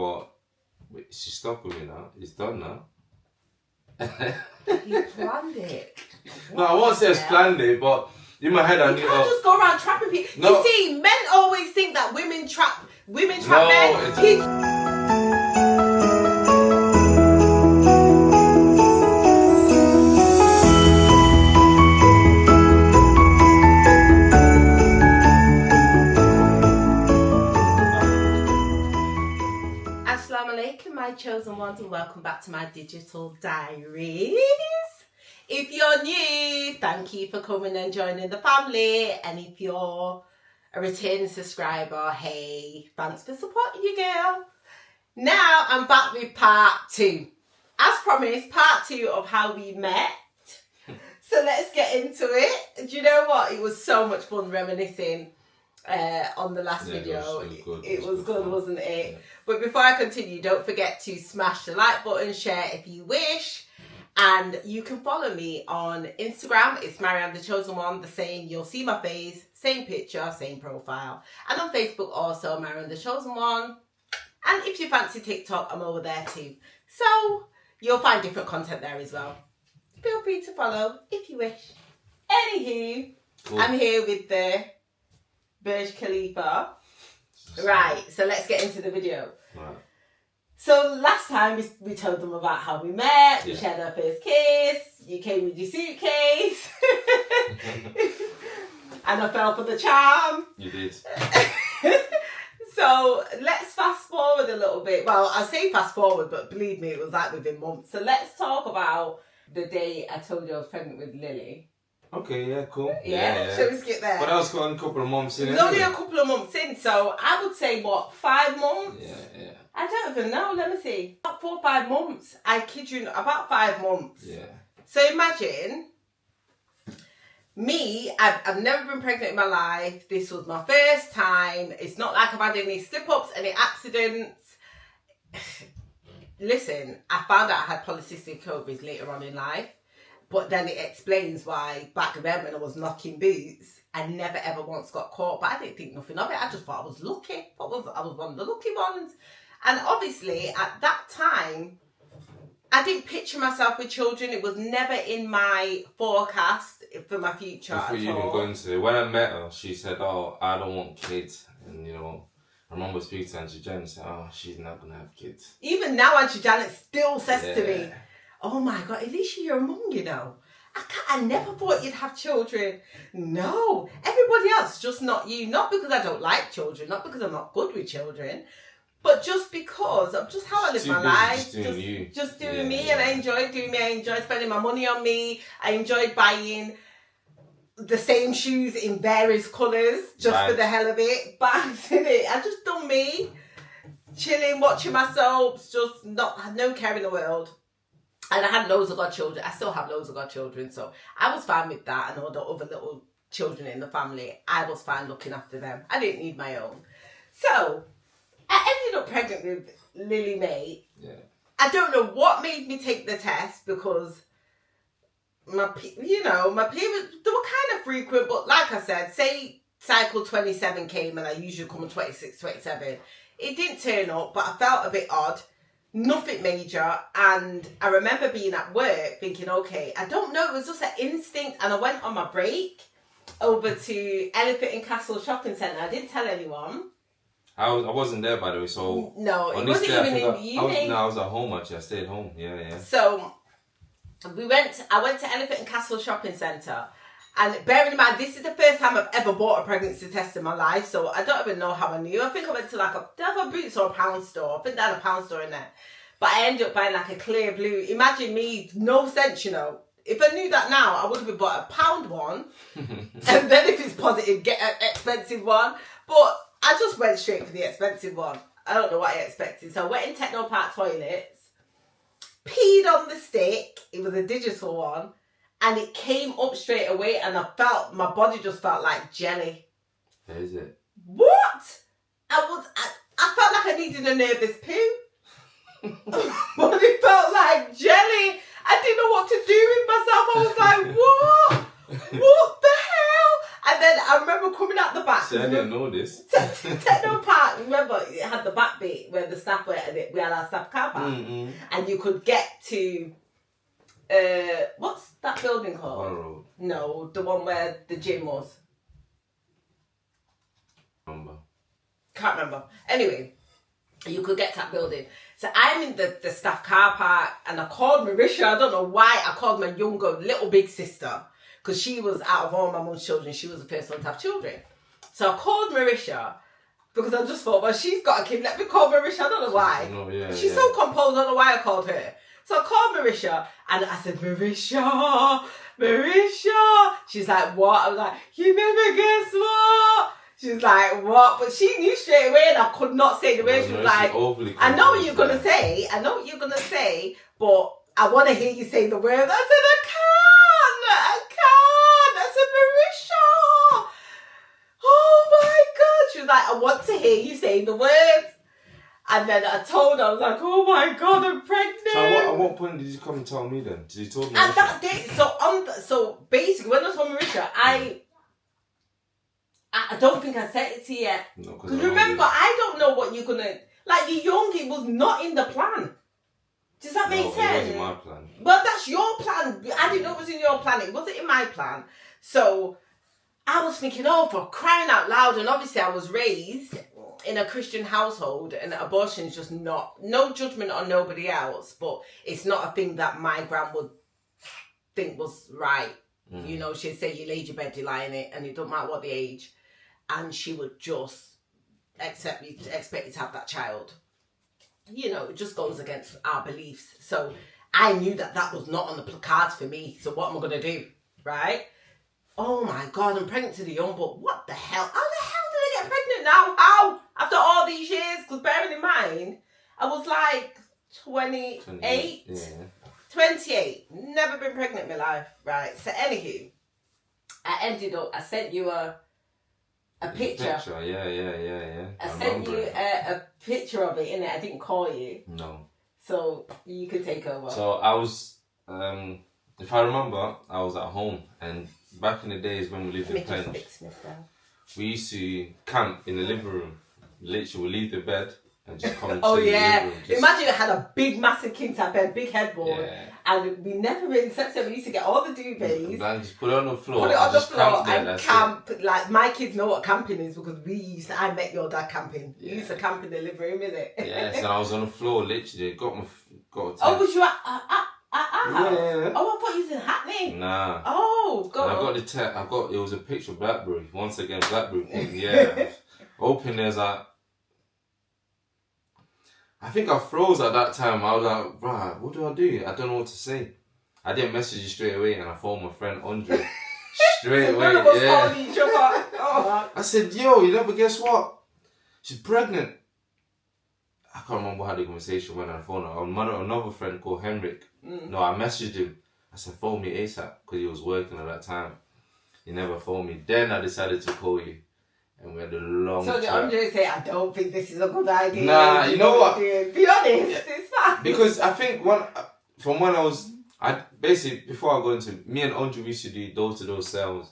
but she stopped with me now. It's done now. You planned it. No, I won't say I planned it, but in my head I knew. You can't just go around trapping people. No. You see, men always think that women trap men. Assalamu alaikum, my chosen ones, and welcome back to my digital diaries. If you're new, thank you for coming and joining the family. And if you're a returning subscriber, hey, thanks for supporting you, girl. Now I'm back with part 2. As promised, part 2 of how we met. So let's get into it. Do you know what? It was so much fun reminiscing on the last video. It was good, wasn't it? Yeah. But before I continue, don't forget to smash the like button, share if you wish. And you can follow me on Instagram. It's Maryamthechosenone, the same. You'll see my face, same picture, same profile. And on Facebook also, Maryamthechosenone. And if you fancy TikTok, I'm over there too. So you'll find different content there as well. Feel free to follow if you wish. Anywho, cool. I'm here with the Burj Khalifa. Right, so let's get into the video. Right. So last time we told them about how we met, we shared our first kiss, you came with your suitcase, and I fell for the charm. You did. So let's fast forward a little bit. Well, I say fast forward, but believe me, it was like within months. So let's talk about the day I told you I was pregnant with Lily. Okay, yeah, cool. Yeah. Shall we skip there? But that was a couple of months in. It was only a couple of months in, so I would say, 5 months? Yeah. I don't even know, let me see. About 4 or 5 months. I kid you not, about 5 months. Yeah. So imagine, me, I've never been pregnant in my life. This was my first time. It's not like I've had any slip-ups, any accidents. Listen, I found out I had polycystic ovaries later on in life. But then it explains why back then when I was knocking boots, I never ever once got caught. But I didn't think nothing of it. I just thought I was lucky. I was one of the lucky ones. And obviously at that time, I didn't picture myself with children. It was never in my forecast for my future Before you even go into it, when I met her, she said, "Oh, I don't want kids." And I remember speaking to Auntie Janet and said, "Oh, she's not gonna have kids." Even now, Auntie Janet still says to me, "Oh my God, Alicia, you're a mum, I never thought you'd have children." No, everybody else, just not you. Not because I don't like children, not because I'm not good with children, but just because of just how I live my life. Just doing me, and I enjoyed doing me. I enjoyed spending my money on me. I enjoyed buying the same shoes in various colours just for the hell of it. Bags in it. I just done me, chilling, watching my soaps, just no care in the world. And I had loads of godchildren. I still have loads of godchildren. So I was fine with that. And all the other little children in the family, I was fine looking after them. I didn't need my own. So I ended up pregnant with Lily Mae. Yeah. I don't know what made me take the test because my periods, they were kind of frequent. But like I said, say cycle 27 came and I usually come on 26, 27. It didn't turn up, but I felt a bit odd. Nothing major, and I remember being at work thinking, okay, I don't know, it was just an instinct, and I went on my break over to Elephant and Castle shopping centre. I didn't tell anyone. I wasn't there, by the way, so... No, it wasn't even in the evening. I was at home, actually. I stayed home, yeah. So, I went to Elephant and Castle shopping centre, and bearing in mind, this is the first time I've ever bought a pregnancy test in my life, so I don't even know how I knew. I think I went to a Boots or a pound store. I think they had a pound store in there. But I ended up buying a clear blue. Imagine me, no sense, If I knew that now, I would have bought a pound one. And then if it's positive, get an expensive one. But I just went straight for the expensive one. I don't know what I expected. So I went in Techno Park toilets, peed on the stick. It was a digital one. And it came up straight away, and my body just felt like jelly. How is it? What? I felt like I needed a nervous poo. But it felt like jelly. I didn't know what to do with myself. I was like, what? What the hell? And then I remember coming out the back. See, I didn't know this. Techno Park, remember, it had the back bit where the staff were, and we had our staff car park. Mm-mm. And you could get to, what's that building called? Road. No, the one where the gym was. Can't remember. Anyway, you could get to that building. So I'm in the staff car park, and I called Marisha. I don't know why I called my younger little big sister, because she was out of all my mum's children, she was the first one to have children. So I called Marisha because I just thought, well, she's got a kid. Let me call Marisha. I don't know why. No, yeah, She's so composed. I don't know why I called her. So I called Marisha and I said, Marisha. She's like, what? I was like, you never guess what? She's like, what? But she knew straight away, and I could not say the word. She was like, I know what you're going to say. I know what you're going to say, but I want to hear you say the word. I said, I can't. I said, Marisha. Oh my God. She was like, I want to hear you say the words. And then I told her, I was like, oh my God, I'm pregnant. So at what point did you come and tell me then? Did you tell me? And that day, so basically, when I told Marisha, I don't think I said it to you yet. No, because remember, I don't know what you're gonna, like, you're young, it was not in the plan. Does that make sense? It wasn't my plan. Well, that's your plan. I didn't know it was in your plan. It wasn't in my plan. So I was thinking, oh, for crying out loud. And obviously I was raised in a Christian household, and abortion is just not, no judgment on nobody else, but it's not a thing that my gran would think was right. You know, she'd say, you laid your bed, you lie in it, and it don't matter what the age. And she would just expect you to have that child. You know, it just goes against our beliefs. So I knew that was not on the cards for me. So what am I going to do? Right? Oh my God, I'm pregnant to the young, but what the hell? How the hell did I get pregnant now? How? After all these years? Because bearing in mind, I was like 28. Yeah. 28. Never been pregnant in my life. Right? So anywho, I sent you a picture. Yeah. I sent you a picture of it, innit? I didn't call you. No. So you could take over. So I was, if I remember, I was at home, and back in the days when we lived in Penge, we used to camp in the living room. Literally, we leave the bed and just come to the living room. Imagine it had a big, massive king size bed, big headboard, and we never really slept there. We used to get all the duvets, and just put it on the floor, and camp. Like, my kids know what camping is because I met your dad camping. We used to camp in the living room, innit? Yes, and I was on the floor, literally. Got a tent. Oh, was you at Yeah. Oh, I thought you was in Hackney. Nah. Oh, God. And I got the tent. It was a picture of Blackberry. Once again, Blackberry. Yeah. Open there's like, I think I froze at that time. I was like, right, what do? I don't know what to say. I didn't message you straight away, and I phoned my friend Andre straight away. None of us called each other. Oh. I said, yo, you never guess what? She's pregnant. I can't remember how the conversation went on the phone. Another friend called Henrik. No, I messaged him. I said, phone me ASAP, because he was working at that time. He never phoned me. Then I decided to call you. And we had a long chat. So did Andre say, I don't think this is a good idea? Nah, you know what? Be honest, it's fine. Because I think basically, before I go into, me and Andre used to do door-to-door sales.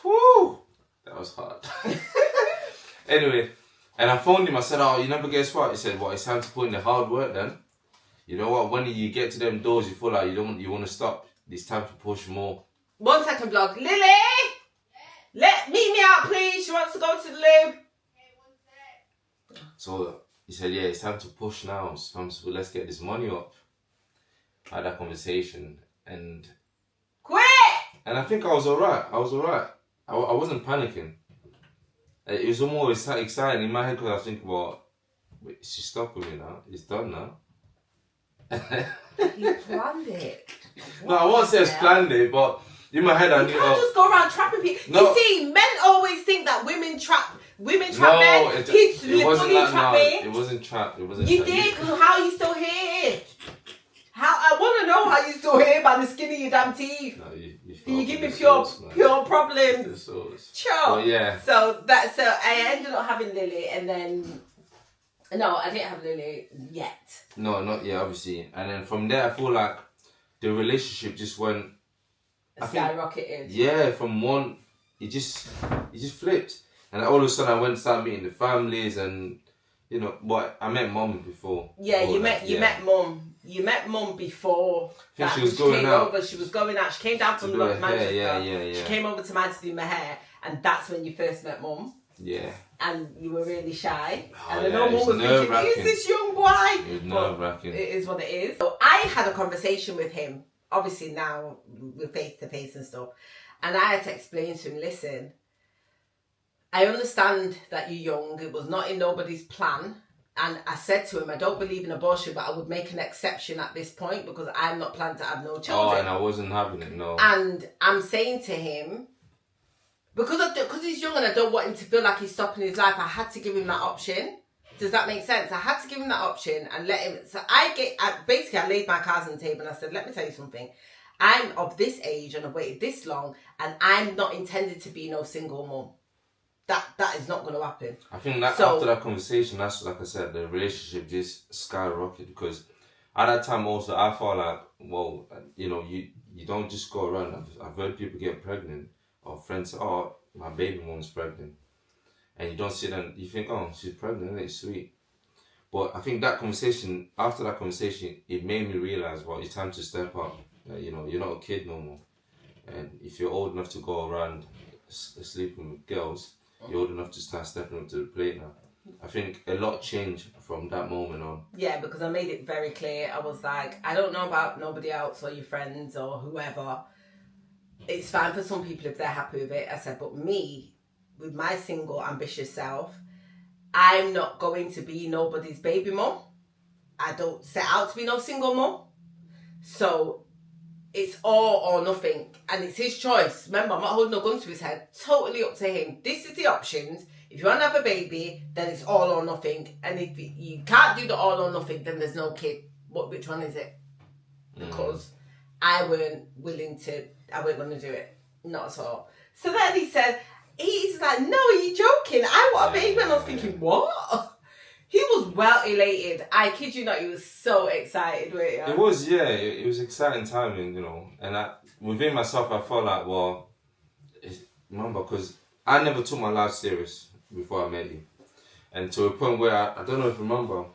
Whew! That was hard. Anyway, and I phoned him, I said, oh, you never guess what? He said, well, it's time to put in the hard work then. You know what, when you get to them doors, you feel like you want to stop. It's time to push more. 1 second, vlog. Lily! Meet me out, please. She wants to go to the loo. Okay, 1 sec. So he said, yeah, it's time to push now. Let's get this money up. I had that conversation, and quit. And I think I was alright. I wasn't panicking. It was almost exciting in my head because I was thinking, well, wait, she's stuck with me now. It's done now. You planned it. No, I won't say I planned it, but in my head I knew. You can't just go around trapping people. No. You see, men always think that women trap men. It wasn't that. No, it wasn't trap. You did, because how are you still here? I want to know how you still here by the skin of your damn teeth. No, you give me pure problems. Sure. Well, yeah. So I ended up having Lily, and then no, I didn't have Lily yet. No, not yet, obviously. And then from there, I feel like the relationship just went skyrocketed. Yeah, from one he just flipped. And all of a sudden, I went and started meeting the families, and but I met mum before. Yeah, before you met mum. You met mum before. I think that. she was going came out. Over. She was going out. She came down from Manchester. Yeah. She came over to Manchester to do my hair, and that's when you first met mum. Yeah. And you were really shy. Oh, And I know mum was thinking, who's this young boy? It was nerve-wracking. It is what it is. So I had a conversation with him. Obviously now we're face to face and stuff, and I had to explain to him, listen, I understand that you're young. It was not in nobody's plan. And I said to him, I don't believe in abortion, but I would make an exception at this point because I'm not planning to have no children. Oh, and I wasn't having it, no. And I'm saying to him, because he's young and I don't want him to feel like he's stopping his life, I had to give him that option. Does that make sense? I had to give him that option and let him. So basically I laid my cards on the table and I said, let me tell you something. I'm of this age and I've waited this long and I'm not intended to be no single mum. That is not going to happen. I think that after that conversation, that's like I said, the relationship just skyrocketed because at that time also I felt like, well, you don't just go around. I've heard people get pregnant or friends say, oh, my baby mom's pregnant. And you don't sit and you think, oh, she's pregnant, isn't it? Sweet. But I think after that conversation, it made me realize, well, it's time to step up. You're not a kid no more. And if you're old enough to go around sleeping with girls, you're old enough to start stepping up to the plate now. I think a lot changed from that moment on. Yeah, because I made it very clear. I was like, I don't know about nobody else or your friends or whoever. It's fine for some people if they're happy with it. I said, but me, with my single, ambitious self, I'm not going to be nobody's baby mum. I don't set out to be no single mum. So it's all or nothing. And it's his choice. Remember, I'm not holding a gun to his head. Totally up to him. This is the options. If you want to have a baby, then it's all or nothing. And if you can't do the all or nothing, then there's no kid. Which one is it? Because I weren't going to do it. Not at all. So then he's like, no, are you joking? I want a baby. And I was thinking, what? He was well elated. I kid you not, he was so excited with it. It was, yeah. It was exciting timing, And within myself, I felt like, well, remember, because I never took my life serious before I met you. And to a point where, I don't know if you remember,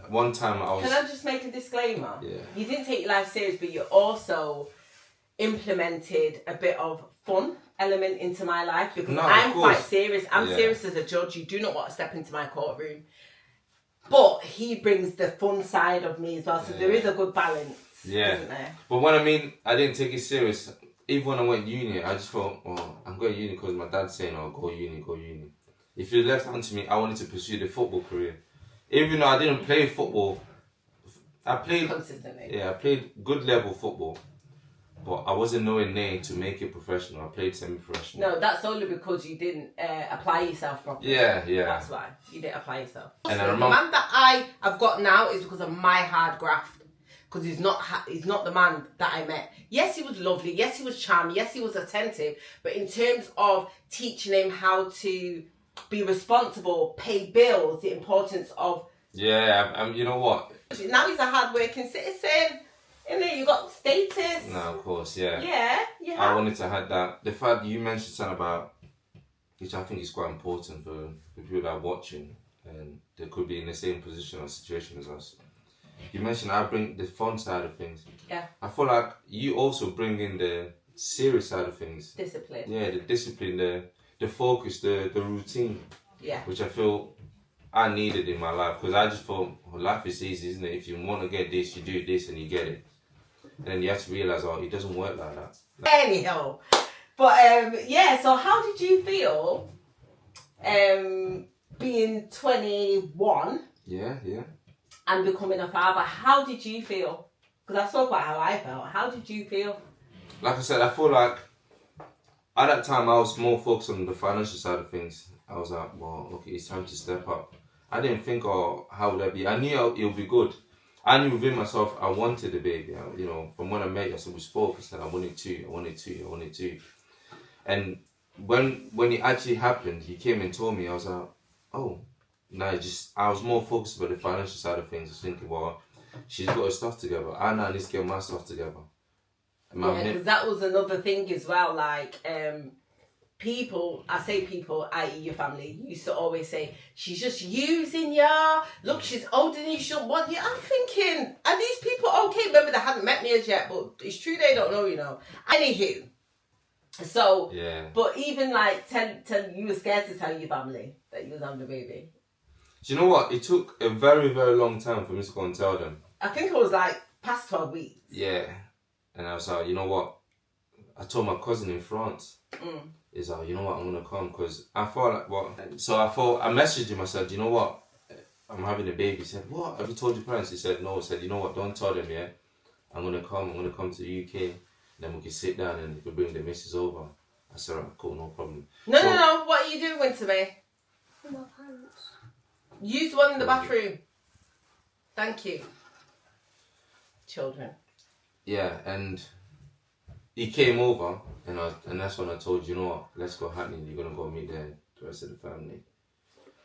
one time I was... Can I just make a disclaimer? Yeah. You didn't take your life serious, but you also implemented a bit of fun element into my life because I'm quite serious. I'm serious as a judge. You do not want to step into my courtroom. But he brings the fun side of me as well, so there is a good balance, isn't there? But when I didn't take it serious, even when I went uni, I just thought, oh, I'm going to uni because my dad's saying, oh, go uni. If you left hand to me, I wanted to pursue the football career. Even though I didn't play football, I played... Consistently. Yeah, I played good level football. But I wasn't nowhere near to make it professional. I played semi-professional. No, that's only because you didn't apply yourself properly. Yeah. That's why. You didn't apply yourself. And I the remember... man that I have got now is because of my hard graft. Because he's not the man that I met. Yes, he was lovely. Yes, he was charming. Yes, he was attentive. But in terms of teaching him how to be responsible, pay bills, the importance of... Yeah, you know what? Now he's a hard-working citizen. You got status. No, of course, yeah. Yeah. I wanted to have that. The fact you mentioned something about, which I think is quite important for people that are watching and they could be in the same position or situation as us. You mentioned I bring the fun side of things. Yeah. I feel like you also bring in the serious side of things. Discipline. Yeah, the discipline, the focus, the routine. Yeah. Which I feel I needed in my life because I just thought, well, life is easy, isn't it? If you want to get this, you do this and you get it. And then you have to realise, oh, it doesn't work like that. Anyhow. But, so how did you feel being 21? Yeah. And becoming a father? How did you feel? Because I spoke about how I felt. How did you feel? Like I said, I feel like at that time I was more focused on the financial side of things. I was like, well, okay, it's time to step up. I didn't think, oh, how would I be? I knew it would be good. I knew within myself I wanted a baby. From when I met you, I said we spoke. I said I wanted two. And when it actually happened, he came and told me. I was like, oh, no, I was more focused about the financial side of things. I was thinking, well, she's got her stuff together. I now need to get my stuff together. Because that was another thing as well. Like, people, I say people, i.e. your family, used to always say, she's just using ya. Look, she's older than you, she don't want you. I'm thinking, are these people okay? Remember, they hadn't met me as yet, but it's true they don't know, you know. Anywho, so, Yeah. but even like, tell you were scared to tell your family that you was having a baby. Do you know what? It took a very, very long time for me to go and tell them. I think it was like past 12 weeks. Yeah. And I was like, you know what? I told my cousin in France. Mm. He's like, you know what? I'm going to come because I thought like, what? So I messaged him. I said, you know what? I'm having a baby. He said, what? Have you told your parents? He said, no. I said, you know what? Don't tell them yet. I'm going to come. I'm going to come to the UK. Then we can sit down and you can bring the missus over. I said, right, cool, no problem. No. What are you doing to me? My parents. Use one in the bathroom. Thank you. Children. Yeah, and he came over, and that's when I told you know what, let's go Hackney. You're gonna go meet the rest of the family.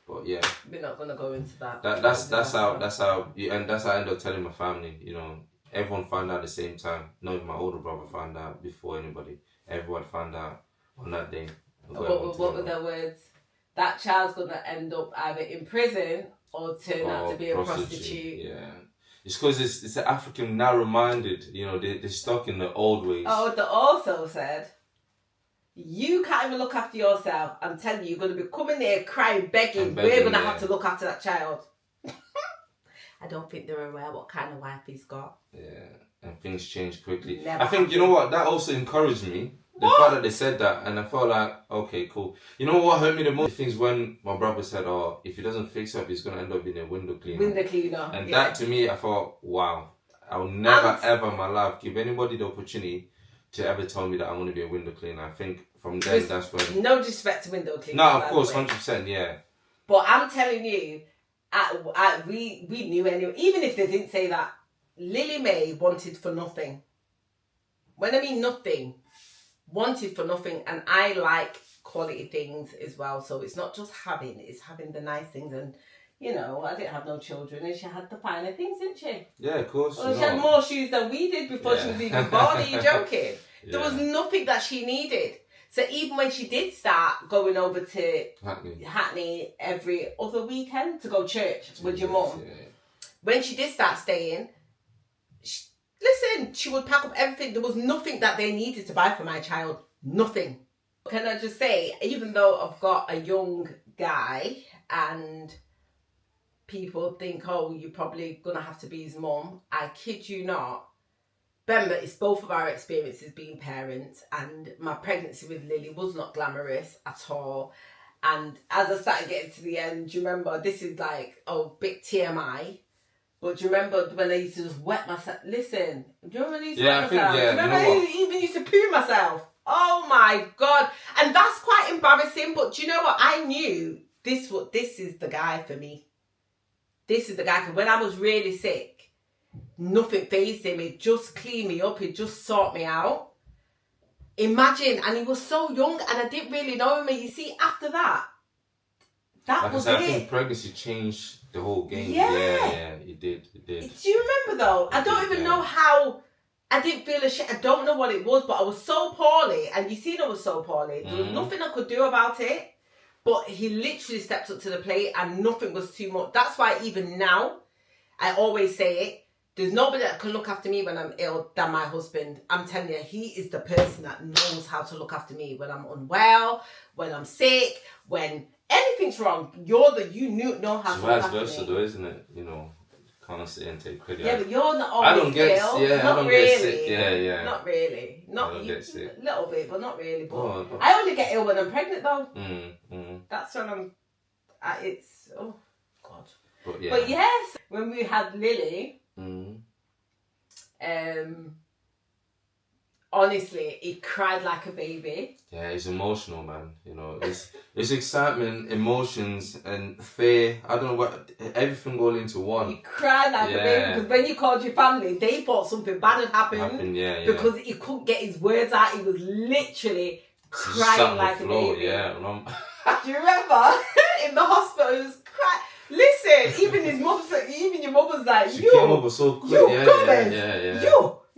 But yeah, We're not gonna go into that. that's how I end up telling my family. You know, everyone found out at the same time. Not even my older brother found out before anybody. Everyone found out on that day. What were their words? That child's gonna end up either in prison or turn out to be a prostitute. Yeah. It's because it's the African narrow-minded, you know, they're stuck in the old ways. Oh, they also said, you can't even look after yourself. I'm telling you, you're going to be coming here crying, begging. We're going to have to look after that child. I don't think they're aware what kind of wife he's got. Yeah, and things change quickly. Never I think, you know what, that also encouraged me. The fact that they said that, and I felt like, okay, cool. You know what hurt me the most? Things when my brother said, oh, if he doesn't fix up, he's going to end up being a window cleaner. Window cleaner. And that to me, I thought, wow, I'll never ever in my life give anybody the opportunity to ever tell me that I want to be a window cleaner. I think from then, that's when... No disrespect to window cleaners. No, of course, 100%, yeah. But I'm telling you, we knew anyway, even if they didn't say that, Lily Mae wanted for nothing. When I mean nothing, wanted for nothing, and I like quality things as well, so it's not just having, it's having the nice things. And you know, I didn't have no children and she had the finer things, didn't she? Yeah, of course. Well, she had more shoes than we did before she was even born. Are you joking? There was nothing that she needed. So even when she did start going over to Hackney every other weekend to go church with your mum, when she did start staying, she would pack up everything. There was nothing that they needed to buy for my child. Nothing. Can I just say, even though I've got a young guy and people think, oh, you're probably going to have to be his mum, I kid you not. Remember, it's both of our experiences being parents, and my pregnancy with Lily was not glamorous at all. And as I started getting to the end, do you remember, this is like, oh, big TMI. But do you remember when I used to just wet myself? Listen, do you remember when I used to wet myself? Do you remember I even used to poo myself? Oh my God. And that's quite embarrassing. But do you know what? I knew this is the guy for me. This is the guy. Because when I was really sick, nothing fazed him. It just cleaned me up. It just sorted me out. Imagine. And he was so young and I didn't really know him. And you see, after that, that was it. I think pregnancy changed the whole game. Yeah, it did. Do you remember though? I don't even know how. I didn't feel ashamed. I don't know what it was, but I was so poorly, and you seen I was so poorly. There was nothing I could do about it. But he literally stepped up to the plate, and nothing was too much. That's why even now, I always say it. There's nobody that can look after me when I'm ill than my husband. I'm telling you, he is the person that knows how to look after me when I'm unwell, when I'm sick, when anything's wrong. You know how to look after me. It's vice versa though, isn't it? You know, can't sit and take credit. Yeah, but you're not always ill. I don't get sick. Yeah. Not really. I don't get sick. A little bit, but not really. But Oh. I only get ill when I'm pregnant though. That's when I'm... it's... Oh, God. But yes, when we had Lily... honestly, he cried like a baby. Yeah, he's emotional, man. You know, it's excitement, emotions, and fear. I don't know what, everything all into one. He cried like a baby because when you called your family, they thought something bad had happened. Because he couldn't get his words out. He was literally crying like a baby. Yeah. Do you remember in the hospital? He was crying. Listen, even your mum was like, she came over so quick.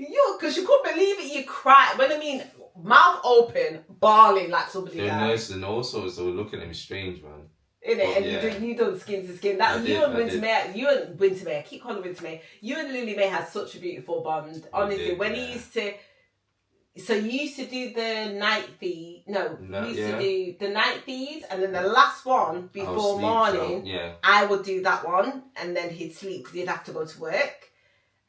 You, because she couldn't believe it. You cried. mouth open, bawling like somebody They're died. nursing also, so looking at me strange, man. Innit? But, And yeah. you done skin to skin. That I you did, and I Winter did. May, you and Winter May, I keep calling Winter May. You and Lily May had such a beautiful bond. Honestly, did, when yeah. he used to, so you used to do the night feed. No, No, you used yeah. to do the night feeds, and then the last one I'll before sleep, morning, so, yeah. I would do that one, and then he'd sleep because he'd have to go to work.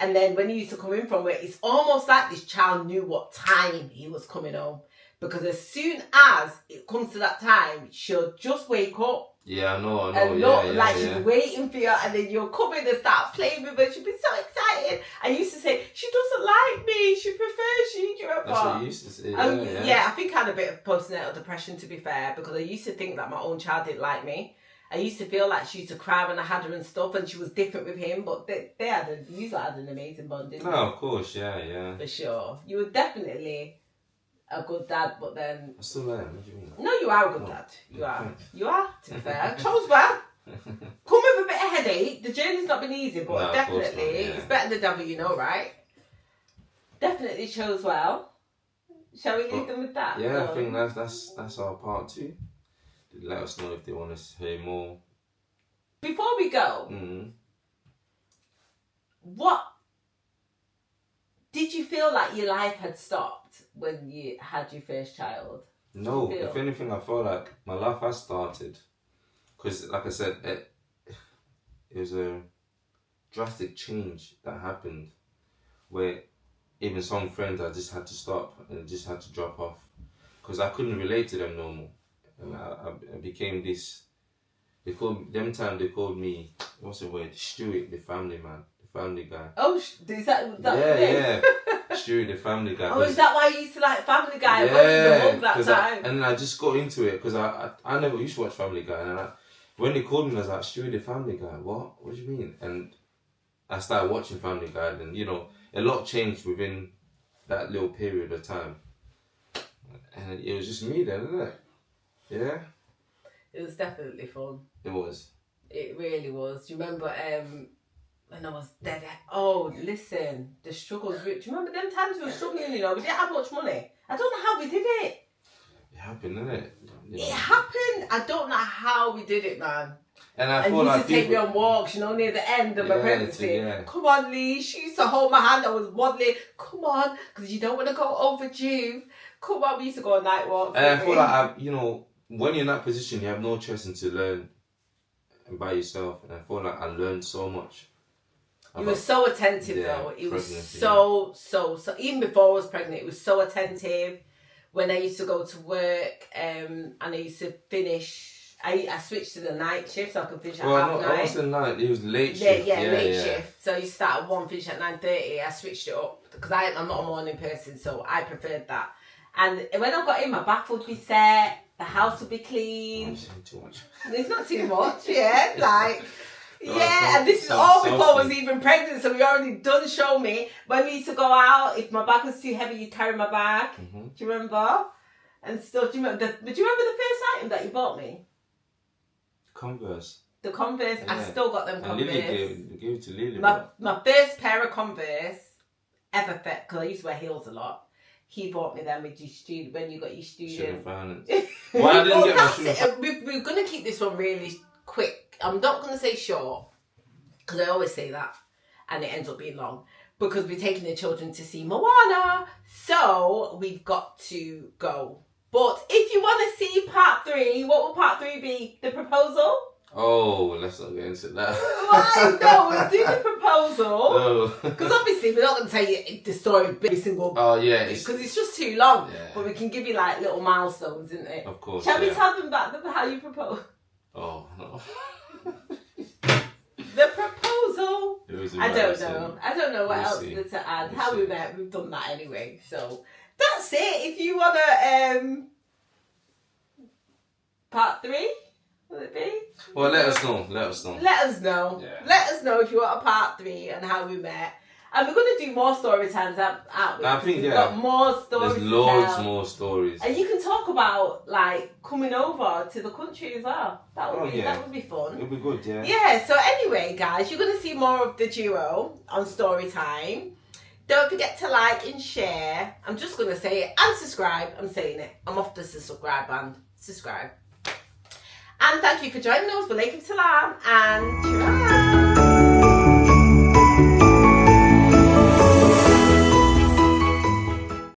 And then when he used to come in from work, it's almost like this child knew what time he was coming home. Because as soon as it comes to that time, she'll just wake up Yeah, I know, and yeah, look yeah, like yeah. she's waiting for you, and then you'll come in and start playing with her. She'll be so excited. I used to say, she doesn't like me, she prefers you, do you remember? That's what you used to say, Yeah, I think I had a bit of postnatal depression, to be fair, because I used to think that my own child didn't like me. I used to feel like she used to cry when I had her and stuff, and she was different with him, but you had an amazing bond, didn't No, you? of course, yeah. For sure. You were definitely a good dad, but then... I still am, what do you mean? No, you are a good No. dad. You Yeah, are. thanks. You are, to be fair. Chose well. Come with a bit of headache. The journey's not been easy, but No, of course definitely, not, yeah. it's better the devil, you know, right? Definitely chose well. Shall we leave them with that? Yeah, I Or- think that's our part 2. Let us know if they want us to hear more. Before we go, Mm. what did you feel like your life had stopped when you had your first child? No, Feel? if anything, I feel like my life has started. Because, like I said, it was a drastic change that happened where even some friends I just had to stop and just had to drop off because I couldn't relate to them no more. And I became this. They called me, what's the word? Stewie, the family man, the family guy. Oh, is that Yeah. Stewie, the family guy. Oh, is that why you used to like Family Guy? Yeah, The mug that 'cause time. and I just got into it because I never used to watch Family Guy, and when they called me, I was like, Stewie, the Family Guy. What? What do you mean? And I started watching Family Guy, and a lot changed within that little period of time, and it was just me then, isn't it? Yeah, It was definitely fun. it was. It really was. Do you remember when I was dead? Oh, listen, the struggles. Do you remember them times we were struggling? We didn't have much money. I don't know how we did it. It happened, didn't it? It happened. I don't know how we did it, man. And I And feel you used like to take me on walks, near the end of my Yeah, pregnancy. yeah. Come on, Lee. She used to hold my hand. I was waddling. Come on, because you don't want to go overdue. Come on, we used to go on night walks. And I didn't feel we? like when you're in that position, you have no choice than to learn by yourself. And I feel like I learned so much. You were so attentive, Yeah, though. It was pregnancy, so. Even before I was pregnant, it was so attentive. When I used to go to work, and I used to finish, I switched to the night shift so I could finish at Well, half no, nine. I wasn't night. It was late Yeah, shift. late shift. So you start at 1, finish at 9:30. I switched it up because I'm not a morning person, so I preferred that. And when I got in, my bath would be set, the house would be clean. I'm saying too much. It's not too much, yeah. Like, No, yeah, and this is so all before I was selfish. even pregnant, so we already done show me. When we used to go out, if my bag was too heavy, you'd carry my bag. Mm-hmm. Do you remember? And stuff. Do you remember the first item that you bought me? Converse. The Converse. I Yeah. still got them And Converse. Lily gave it to Lily. My first pair of Converse ever fit, because I used to wear heels a lot. He bought me them with your student when you got your student. Student finance. Why I didn't get my that's student it. We're going to keep this one really quick. I'm not going to say short, because I always say that, and it ends up being long, because we're taking the children to see Moana, so we've got to go. But if you want to see part 3, what will part 3 be? The proposal? Oh, let's not get into that. Why? No, we'll do the proposal. No. Because obviously we're not going to tell you the story every single Oh yeah. because it's just too long. Yeah. But we can give you like little milestones, isn't it? Of course. Shall we yeah. tell them about how you propose? Oh no. The proposal. It was I don't embarrassing. know. I don't know what We'll else see. to add. We'll How we see. met, we've done that anyway. So that's it. If you wanna part 3, will it be? Well, let us know. Let us know. Let us know. Yeah. Let us know if you want a part 3 and how we met. And we're gonna do more story times, aren't we? I think, We've yeah. got more stories. There's to loads tell. more stories. And you can talk about like coming over to the country as well. That would Oh, be yeah. that would be fun. It'll be good, yeah. Yeah, so anyway, guys, you're going to see more of the duo on Storytime. Don't forget to like and share. I'm just going to say it. And subscribe. I'm saying it. I'm off the subscribe band. Subscribe. And thank you for joining us. Walaikum salam and ciao.